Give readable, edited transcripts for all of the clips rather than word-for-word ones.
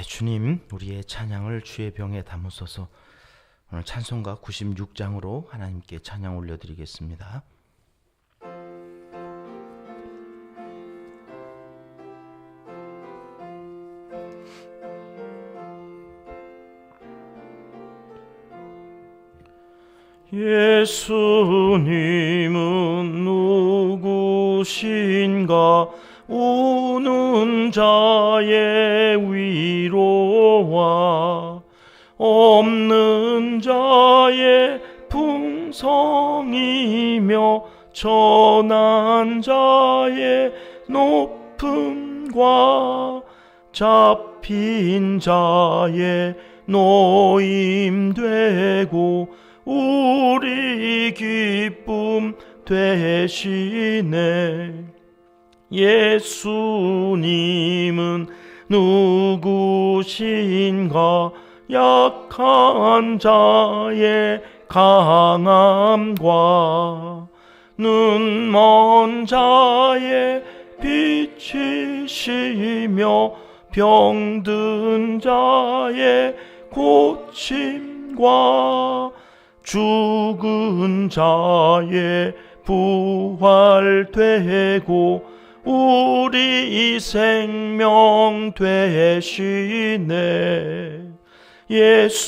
주님, 우리의 찬양을 주의 병에 담으소서. 오늘 찬송가 96장으로 하나님께 찬양 올려드리겠습니다. 예수님은 누구신가? 우는 자의 위로와 없는 자의 풍성이며 천한 자의 높음과 잡힌 자의 노임되고 우리 기쁨 되시네. 예수님은 누구신가? 약한 자의 강함과 눈먼 자의 빛이시며 병든 자의 고침과 죽은 자의 부활되고 우리 생명 되시네. 예수님은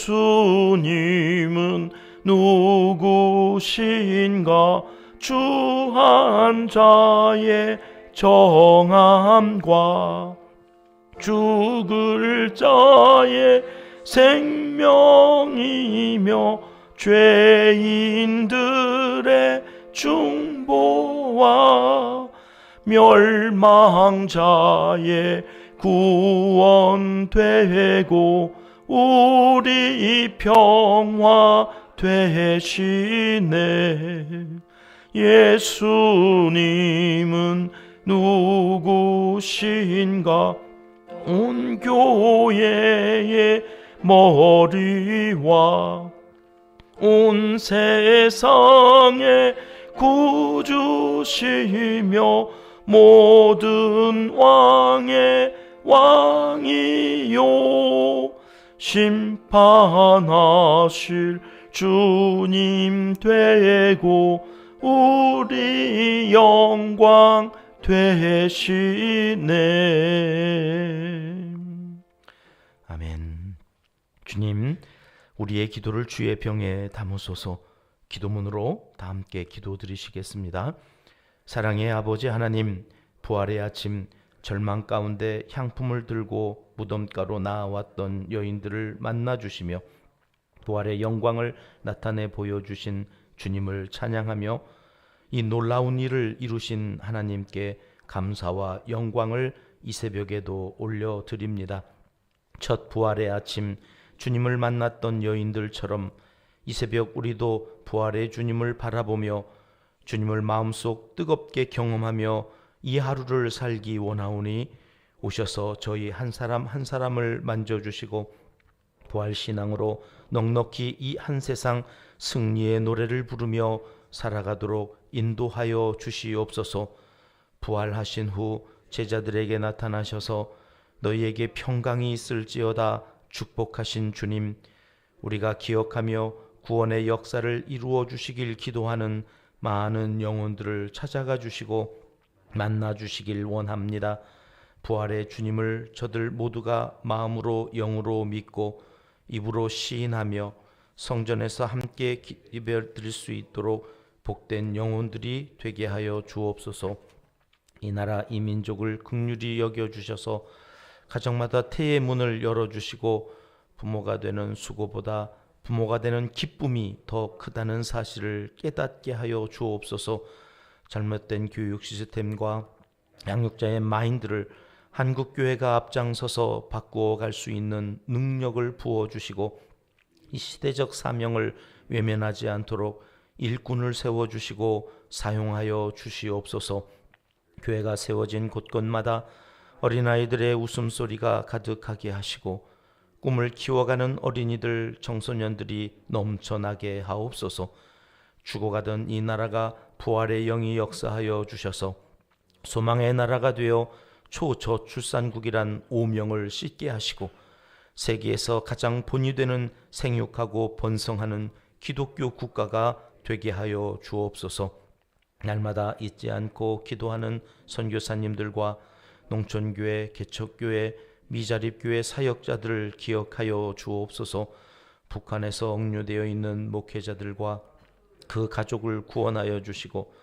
누구신가? 주한 자의 정함과 죽을 자의 생명이며 죄인들의 중보와 멸망자의 구원되고 우리 평화 되시네. 예수님은 누구신가? 온 교회의 머리와 온 세상의 구주시며 모든 왕의 왕이요 심판하실 주님 되고 우리 영광 되시네. 아멘. 주님, 우리의 기도를 주의 병에 담으소서. 기도문으로 다 함께 기도드리시겠습니다. 사랑의 아버지 하나님, 부활의 아침 절망 가운데 향품을 들고 무덤가로 나아왔던 여인들을 만나주시며 부활의 영광을 나타내 보여주신 주님을 찬양하며 이 놀라운 일을 이루신 하나님께 감사와 영광을 이 새벽에도 올려드립니다. 첫 부활의 아침 주님을 만났던 여인들처럼 이 새벽 우리도 부활의 주님을 바라보며 주님을 마음속 뜨겁게 경험하며 이 하루를 살기 원하오니 오셔서 저희 한 사람 한 사람을 만져주시고 부활신앙으로 넉넉히 이 한 세상 승리의 노래를 부르며 살아가도록 인도하여 주시옵소서. 부활하신 후 제자들에게 나타나셔서 너희에게 평강이 있을지어다 축복하신 주님, 우리가 기억하며 구원의 역사를 이루어 주시길 기도하는 많은 영혼들을 찾아가 주시고 만나 주시길 원합니다. 부활의 주님을 저들 모두가 마음으로 영으로 믿고 입으로 시인하며 성전에서 함께 예배드릴 수 있도록 복된 영혼들이 되게 하여 주옵소서. 이 나라 이 민족을 긍휼히 여겨주셔서 가정마다 태의 문을 열어주시고 부모가 되는 수고보다 부모가 되는 기쁨이 더 크다는 사실을 깨닫게 하여 주옵소서. 잘못된 교육 시스템과 양육자의 마인드를 한국교회가 앞장서서 바꾸어 갈 수 있는 능력을 부어주시고 이 시대적 사명을 외면하지 않도록 일꾼을 세워주시고 사용하여 주시옵소서. 교회가 세워진 곳곳마다 어린아이들의 웃음소리가 가득하게 하시고 꿈을 키워가는 어린이들, 청소년들이 넘쳐나게 하옵소서. 죽어가던 이 나라가 부활의 영이 역사하여 주셔서 소망의 나라가 되어 초저출산국이란 오명을 씻게 하시고 세계에서 가장 본이 되는 생육하고 번성하는 기독교 국가가 되게 하여 주옵소서. 날마다 잊지 않고 기도하는 선교사님들과 농촌교회, 개척교회, 미자립교회 사역자들을 기억하여 주옵소서. 북한에서 억류되어 있는 목회자들과 그 가족을 구원하여 주시고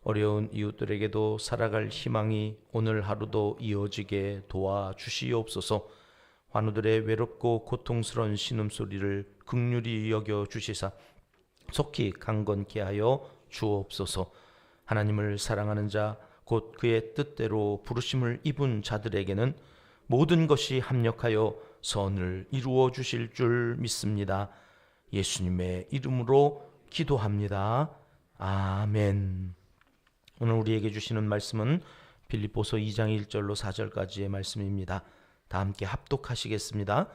어려운 이웃들에게도 살아갈 희망이 오늘 하루도 이어지게 도와주시옵소서. 환우들의 외롭고 고통스러운 신음소리를 긍휼히 여겨 주시사 속히 강건케 하여 주옵소서. 하나님을 사랑하는 자 곧 그의 뜻대로 부르심을 입은 자들에게는 모든 것이 합력하여 선을 이루어 주실 줄 믿습니다. 예수님의 이름으로 기도합니다. 아멘. 오늘 우리에게 주시는 말씀은 빌립보서 2장 1절로 4절까지의 말씀입니다. 다 함께 합독하시겠습니다.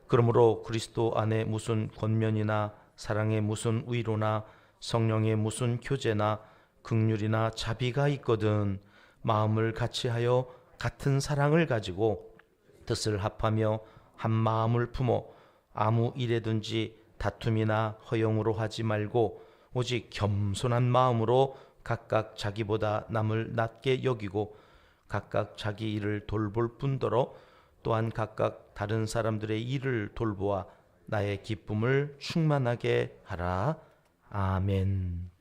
그러므로 그리스도 안에 무슨 권면이나 사랑의 무슨 위로나 성령의 무슨 교제나 긍휼이나 자비가 있거든 마음을 같이하여 같은 사랑을 가지고 뜻을 합하며 한 마음을 품어 아무 일에든지 다툼이나 허용으로 하지 말고 오직 겸손한 마음으로 각각 자기보다 남을 낮게 여기고 각각 자기 일을 돌볼 뿐더러 또한 각각 다른 사람들의 일을 돌보아 나의 기쁨을 충만하게 하라. 아멘.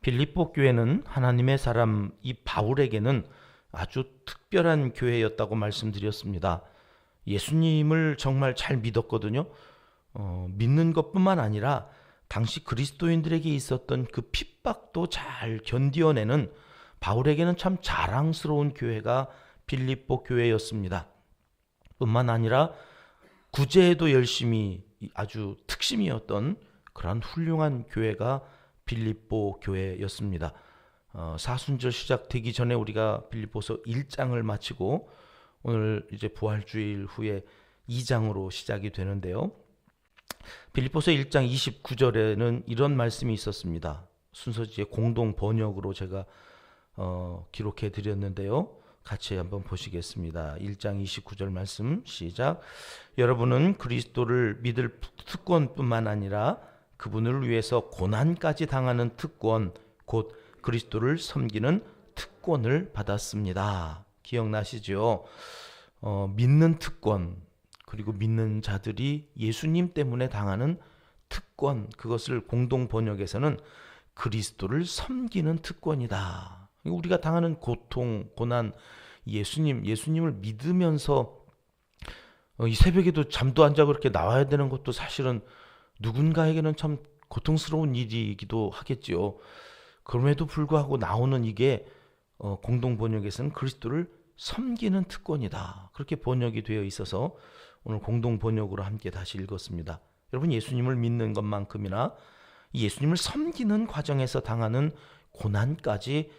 빌립보 교회는 하나님의 사람 이 바울에게는 아주 특별한 교회였다고 말씀드렸습니다. 예수님을 정말 잘 믿었거든요. 믿는 것뿐만 아니라 당시 그리스도인들에게 있었던 그 핍박도 잘 견디어내는 바울에게는 참 자랑스러운 교회가 빌립보 교회였습니다. 뿐만 아니라 구제에도 열심히 아주 특심이었던 그런 훌륭한 교회가 빌립보 교회였습니다. 사순절 시작되기 전에 우리가 빌립보서 1장을 마치고 오늘 이제 부활주일 후에 2장으로 시작이 되는데요. 빌립보서 1장 29절에는 이런 말씀이 있었습니다. 순서지의 공동 번역으로 제가 기록해 드렸는데요. 같이 한번 보시겠습니다. 1장 29절 말씀 시작. 여러분은 그리스도를 믿을 특권뿐만 아니라 그분을 위해서 고난까지 당하는 특권, 곧 그리스도를 섬기는 특권을 받았습니다. 기억나시죠? 믿는 특권, 그리고 믿는 자들이 예수님 때문에 당하는 특권, 그것을 공동 번역에서는 그리스도를 섬기는 특권이다. 우리가 당하는 고통, 고난, 예수님을 믿으면서 이 새벽에도 잠도 안 자고 이렇게 나와야 되는 것도 사실은 누군가에게는 참 고통스러운 일이기도 하겠지요. 그럼에도 불구하고 나오는 이게 공동 번역에서는 그리스도를 섬기는 특권이다. 그렇게 번역이 되어 있어서 오늘 공동 번역으로 함께 다시 읽었습니다. 여러분, 예수님을 믿는 것만큼이나 예수님을 섬기는 과정에서 당하는 고난까지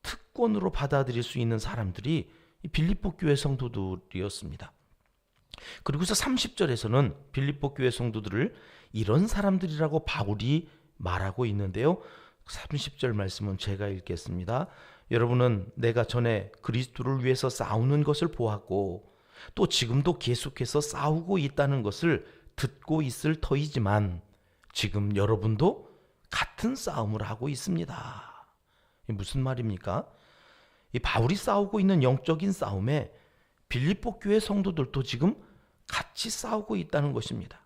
특권으로 받아들일 수 있는 사람들이 빌립보 교회 성도들이었습니다. 그리고서 30절에서는 빌립보 교회 성도들을 이런 사람들이라고 바울이 말하고 있는데요. 30절 말씀은 제가 읽겠습니다. 여러분은 내가 전에 그리스도를 위해서 싸우는 것을 보았고 또 지금도 계속해서 싸우고 있다는 것을 듣고 있을 터이지만 지금 여러분도 같은 싸움을 하고 있습니다. 무슨 말입니까? 이 바울이 싸우고 있는 영적인 싸움에 빌립보 교회 성도들도 지금 같이 싸우고 있다는 것입니다.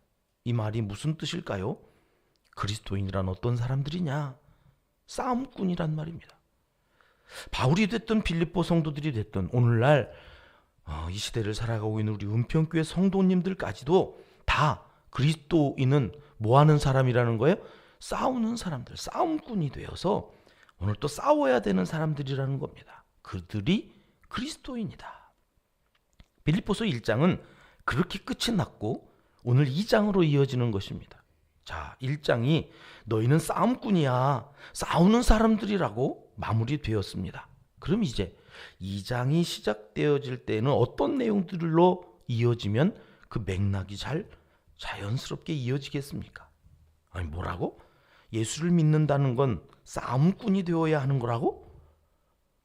이 말이 무슨 뜻일까요? 그리스도인이란 어떤 사람들이냐? 싸움꾼이란 말입니다. 바울이 됐든 빌립보 성도들이 됐든 오늘날 이 시대를 살아가고 있는 우리 은평교회 성도님들까지도 다 그리스도인은 뭐하는 사람이라는 거예요? 싸우는 사람들, 싸움꾼이 되어서 오늘 또 싸워야 되는 사람들이라는 겁니다. 그들이 그리스도인이다. 빌립보서 1장은 그렇게 끝이 났고 오늘 2장으로 이어지는 것입니다. 자, 1장이 너희는 싸움꾼이야, 싸우는 사람들이라고 마무리되었습니다. 그럼 이제 2장이 시작되어질 때는 어떤 내용들로 이어지면 그 맥락이 잘 자연스럽게 이어지겠습니까? 아니, 뭐라고? 예수를 믿는다는 건 싸움꾼이 되어야 하는 거라고?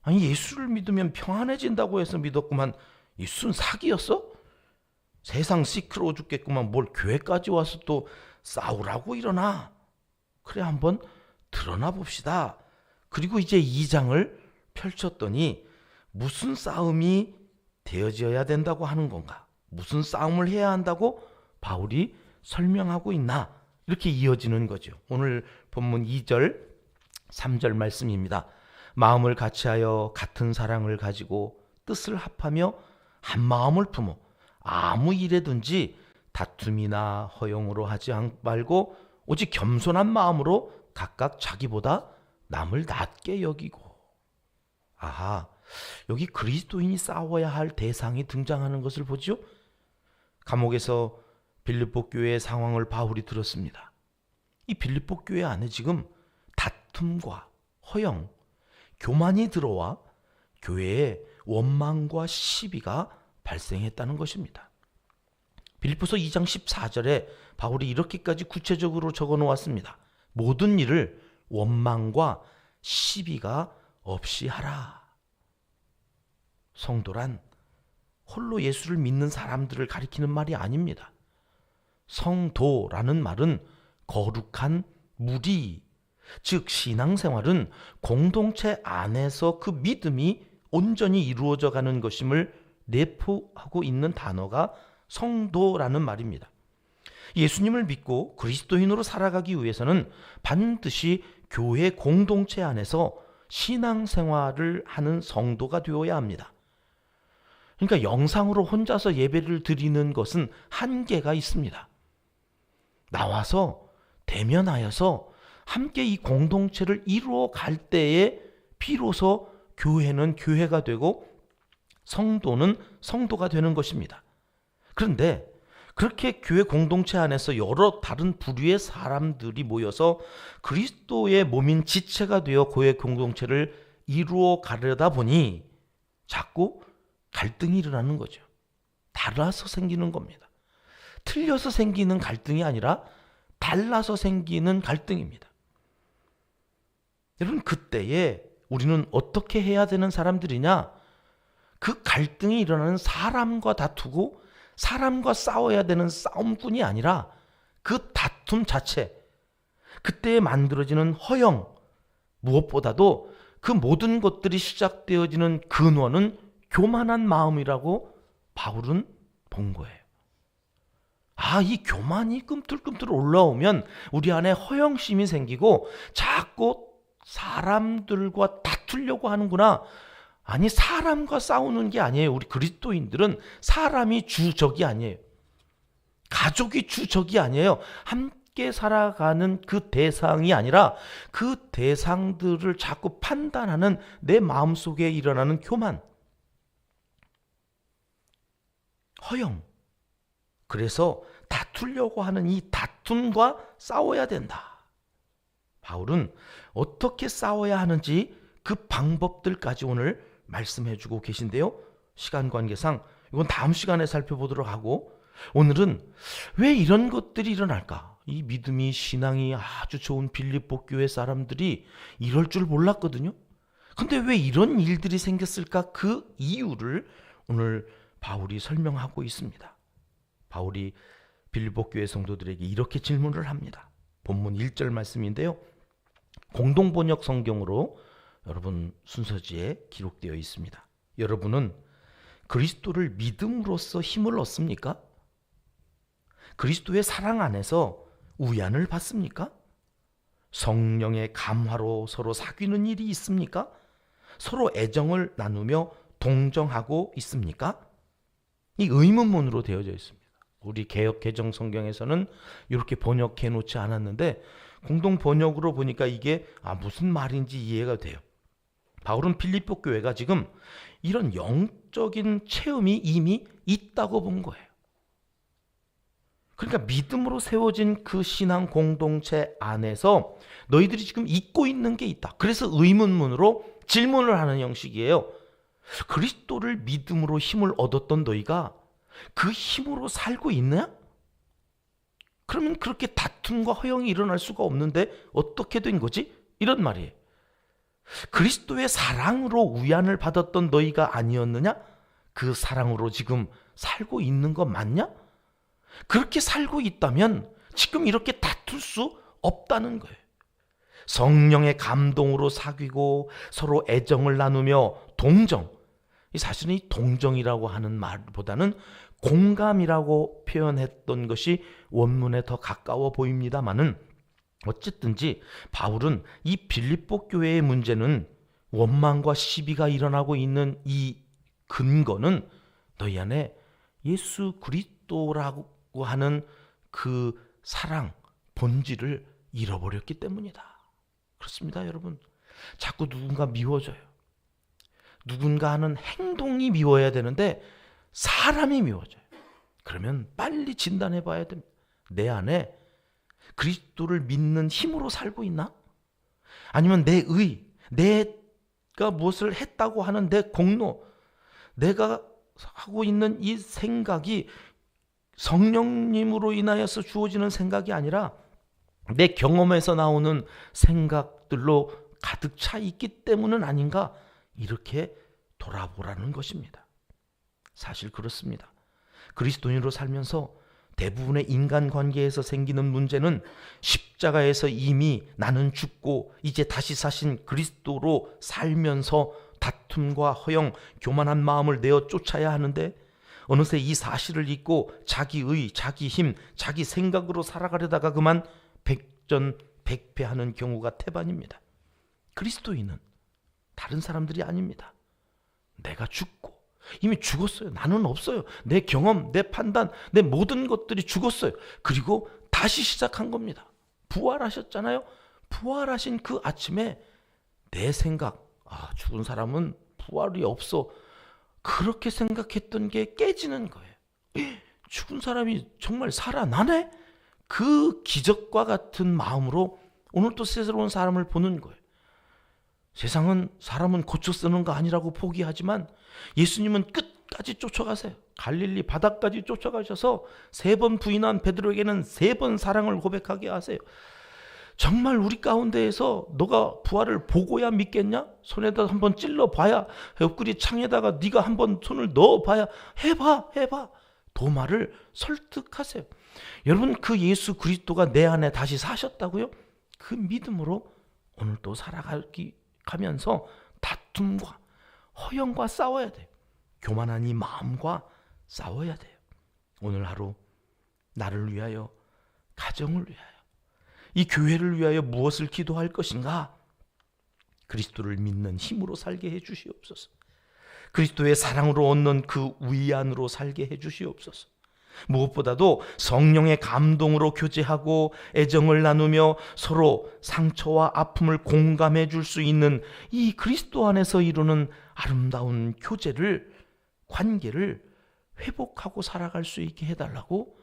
아니, 예수를 믿으면 평안해진다고 해서 믿었구만. 이 순 사기였어? 세상 시끄러워 죽겠구만 뭘 교회까지 와서 또 싸우라고 일어나. 그래 한번 드러나 봅시다. 그리고 이제 2장을 펼쳤더니 무슨 싸움이 되어져야 된다고 하는 건가? 무슨 싸움을 해야 한다고 바울이 설명하고 있나? 이렇게 이어지는 거죠. 오늘 본문 2절, 3절 말씀입니다. 마음을 같이하여 같은 사랑을 가지고 뜻을 합하며 한 마음을 품어 아무 일에든지 다툼이나 허용으로 하지 말고 오직 겸손한 마음으로 각각 자기보다 남을 낮게 여기고. 아하, 여기 그리스도인이 싸워야 할 대상이 등장하는 것을 보죠. 감옥에서 빌립보 교회의 상황을 바울이 들었습니다. 이 빌립보 교회 안에 지금 다툼과 허영, 교만이 들어와 교회에 원망과 시비가 발생했다는 것입니다. 빌립보서 2장 14절에 바울이 이렇게까지 구체적으로 적어 놓았습니다. 모든 일을 원망과 시비가 없이 하라. 성도란 홀로 예수를 믿는 사람들을 가리키는 말이 아닙니다. 성도라는 말은 거룩한 무리, 즉 신앙생활은 공동체 안에서 그 믿음이 온전히 이루어져 가는 것임을 내포하고 있는 단어가 성도라는 말입니다. 예수님을 믿고 그리스도인으로 살아가기 위해서는 반드시 교회 공동체 안에서 신앙생활을 하는 성도가 되어야 합니다. 그러니까 영상으로 혼자서 예배를 드리는 것은 한계가 있습니다. 나와서 대면하여서 함께 이 공동체를 이루어 갈 때에 비로소 교회는 교회가 되고 성도는 성도가 되는 것입니다. 그런데 그렇게 교회 공동체 안에서 여러 다른 부류의 사람들이 모여서 그리스도의 몸인 지체가 되어 교회 공동체를 이루어 가려다 보니 자꾸 갈등이 일어나는 거죠. 달라서 생기는 겁니다. 틀려서 생기는 갈등이 아니라 달라서 생기는 갈등입니다. 여러분, 그때에 우리는 어떻게 해야 되는 사람들이냐? 그 갈등이 일어나는 사람과 다투고 사람과 싸워야 되는 싸움꾼이 아니라 그 다툼 자체, 그때에 만들어지는 허영, 무엇보다도 그 모든 것들이 시작되어지는 근원은 교만한 마음이라고 바울은 본 거예요. 이 교만이 꿈틀꿈틀 올라오면 우리 안에 허영심이 생기고 자꾸 사람들과 다투려고 하는구나. 아니, 사람과 싸우는 게 아니에요. 우리 그리스도인들은 사람이 주적이 아니에요. 가족이 주적이 아니에요. 함께 살아가는 그 대상이 아니라 그 대상들을 자꾸 판단하는 내 마음속에 일어나는 교만, 허영. 그래서 다투려고 하는 이 다툼과 싸워야 된다. 바울은 어떻게 싸워야 하는지 그 방법들까지 오늘 말씀해 주고 계신데요. 시간 관계상 이건 다음 시간에 살펴보도록 하고, 오늘은 왜 이런 것들이 일어날까? 이 믿음이, 신앙이 아주 좋은 빌립보 교회 사람들이 이럴 줄 몰랐거든요. 근데 왜 이런 일들이 생겼을까? 그 이유를 오늘 바울이 설명하고 있습니다. 바울이 빌립보 교회 성도들에게 이렇게 질문을 합니다. 본문 1절 말씀인데요. 공동번역 성경으로 여러분 순서지에 기록되어 있습니다. 여러분은 그리스도를 믿음으로써 힘을 얻습니까? 그리스도의 사랑 안에서 우ян을 받습니까? 성령의 감화로 서로 사귀는 일이 있습니까? 서로 애정을 나누며 동정하고 있습니까? 이 의문문으로 되어져 있습니다. 우리 개역 개정 성경에서는 이렇게 번역해 놓지 않았는데 공동 번역으로 보니까 이게 무슨 말인지 이해가 돼요. 바울은 빌립보 교회가 지금 이런 영적인 체험이 이미 있다고 본 거예요. 그러니까 믿음으로 세워진 그 신앙 공동체 안에서 너희들이 지금 잊고 있는 게 있다. 그래서 의문문으로 질문을 하는 형식이에요. 그리스도를 믿음으로 힘을 얻었던 너희가 그 힘으로 살고 있느냐? 그러면 그렇게 다툼과 허영이 일어날 수가 없는데 어떻게 된 거지? 이런 말이에요. 그리스도의 사랑으로 우ян을 받았던 너희가 아니었느냐? 그 사랑으로 지금 살고 있는 거 맞냐? 그렇게 살고 있다면 지금 이렇게 다툴 수 없다는 거예요. 성령의 감동으로 사귀고 서로 애정을 나누며 동정. 사실은 이 동정이라고 하는 말보다는 공감이라고 표현했던 것이 원문에 더 가까워 보입니다마는 어쨌든지 바울은 이 빌립보 교회의 문제는 원망과 시비가 일어나고 있는 이 근거는 너희 안에 예수 그리스도라고 하는 그 사랑, 본질을 잃어버렸기 때문이다. 그렇습니다, 여러분. 자꾸 누군가 미워져요. 누군가 하는 행동이 미워야 되는데 사람이 미워져요. 그러면 빨리 진단해 봐야 됩니다. 내 안에 그리스도를 믿는 힘으로 살고 있나? 아니면 내가 무엇을 했다고 하는 내 공로, 내가 하고 있는 이 생각이 성령님으로 인하여서 주어지는 생각이 아니라 내 경험에서 나오는 생각들로 가득 차 있기 때문은 아닌가? 이렇게 돌아보라는 것입니다. 사실 그렇습니다. 그리스도인으로 살면서 대부분의 인간관계에서 생기는 문제는 십자가에서 이미 나는 죽고 이제 다시 사신 그리스도로 살면서 다툼과 허영, 교만한 마음을 내어 쫓아야 하는데 어느새 이 사실을 잊고 자기의, 자기 힘, 자기 생각으로 살아가려다가 그만 백전백패하는 경우가 태반입니다. 그리스도인은 다른 사람들이 아닙니다. 내가 죽고 이미 죽었어요. 나는 없어요. 내 경험, 내 판단, 내 모든 것들이 죽었어요. 그리고 다시 시작한 겁니다. 부활하셨잖아요. 부활하신 그 아침에 내 생각, 죽은 사람은 부활이 없어. 그렇게 생각했던 게 깨지는 거예요. 죽은 사람이 정말 살아나네? 그 기적과 같은 마음으로 오늘 또 새로운 사람을 보는 거예요. 세상은 사람은 고쳐 쓰는 거 아니라고 포기하지만 예수님은 끝까지 쫓아가세요. 갈릴리 바다까지 쫓아가셔서 3번 부인한 베드로에게는 3번 사랑을 고백하게 하세요. 정말 우리 가운데에서 너가 부활을 보고야 믿겠냐? 손에다 한번 찔러봐야, 옆구리 창에다가 네가 한번 손을 넣어봐야, 해봐. 도마를 설득하세요. 여러분, 그 예수 그리스도가 내 안에 다시 사셨다고요? 그 믿음으로 오늘 또 살아가면서 다툼과 허영과 싸워야 돼요. 교만한 이 마음과 싸워야 돼요. 오늘 하루 나를 위하여, 가정을 위하여, 이 교회를 위하여 무엇을 기도할 것인가? 그리스도를 믿는 힘으로 살게 해 주시옵소서. 그리스도의 사랑으로 얻는 그 위안으로 살게 해 주시옵소서. 무엇보다도 성령의 감동으로 교제하고 애정을 나누며 서로 상처와 아픔을 공감해 줄 수 있는 이 그리스도 안에서 이루는 아름다운 관계를 회복하고 살아갈 수 있게 해달라고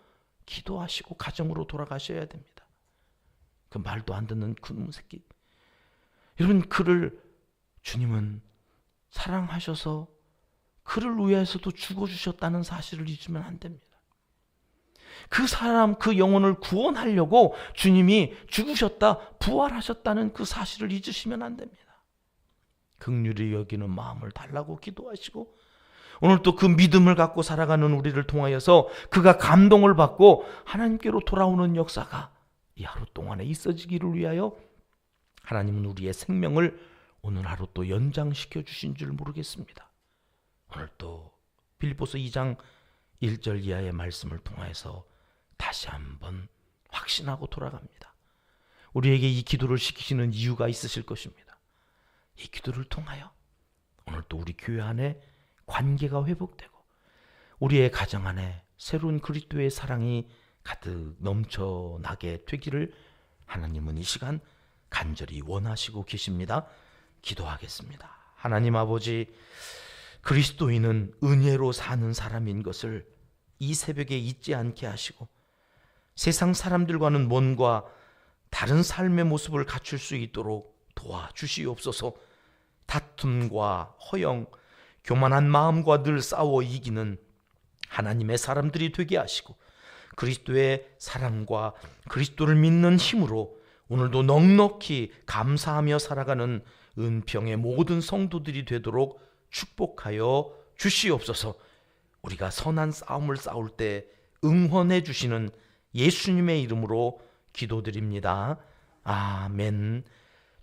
기도하시고 가정으로 돌아가셔야 됩니다. 그 말도 안 듣는 그놈 새끼. 여러분, 주님은 사랑하셔서 그를 위해서도 죽어주셨다는 사실을 잊으면 안 됩니다. 그 사람, 그 영혼을 구원하려고 주님이 죽으셨다, 부활하셨다는 그 사실을 잊으시면 안 됩니다. 긍휼히 여기는 마음을 달라고 기도하시고 오늘 또 그 믿음을 갖고 살아가는 우리를 통하여서 그가 감동을 받고 하나님께로 돌아오는 역사가 이 하루 동안에 있어지기를 위하여 하나님은 우리의 생명을 오늘 하루 또 연장시켜 주신 줄 모르겠습니다. 오늘 또 빌립보서 2장 1절 이하의 말씀을 통해서 다시 한번 확신하고 돌아갑니다. 우리에게 이 기도를 시키시는 이유가 있으실 것입니다. 이 기도를 통하여 오늘 또 우리 교회 안에 관계가 회복되고 우리의 가정 안에 새로운 그리스도의 사랑이 가득 넘쳐나게 되기를 하나님은 이 시간 간절히 원하시고 계십니다. 기도하겠습니다. 하나님 아버지, 그리스도인은 은혜로 사는 사람인 것을 이 새벽에 잊지 않게 하시고 세상 사람들과는 뭔가 다른 삶의 모습을 갖출 수 있도록 도와주시옵소서. 다툼과 허영, 교만한 마음과 늘 싸워 이기는 하나님의 사람들이 되게 하시고 그리스도의 사랑과 그리스도를 믿는 힘으로 오늘도 넉넉히 감사하며 살아가는 은평의 모든 성도들이 되도록 축복하여 주시옵소서. 우리가 선한 싸움을 싸울 때 응원해 주시는 예수님의 이름으로 기도드립니다. 아멘.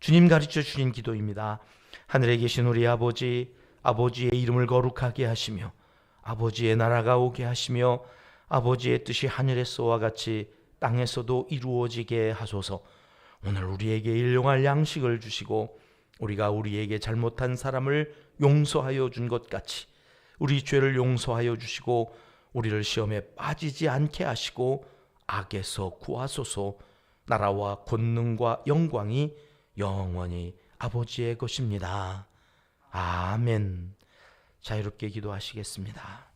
주님 가르쳐 주신 기도입니다. 하늘에 계신 우리 아버지, 아버지의 이름을 거룩하게 하시며 아버지의 나라가 오게 하시며 아버지의 뜻이 하늘에서와 같이 땅에서도 이루어지게 하소서. 오늘 우리에게 일용할 양식을 주시고 우리가 우리에게 잘못한 사람을 용서하여 준 것 같이 우리 죄를 용서하여 주시고 우리를 시험에 빠지지 않게 하시고 악에서 구하소서. 나라와 권능과 영광이 영원히 아버지의 것입니다. 아멘. 자유롭게 기도하시겠습니다.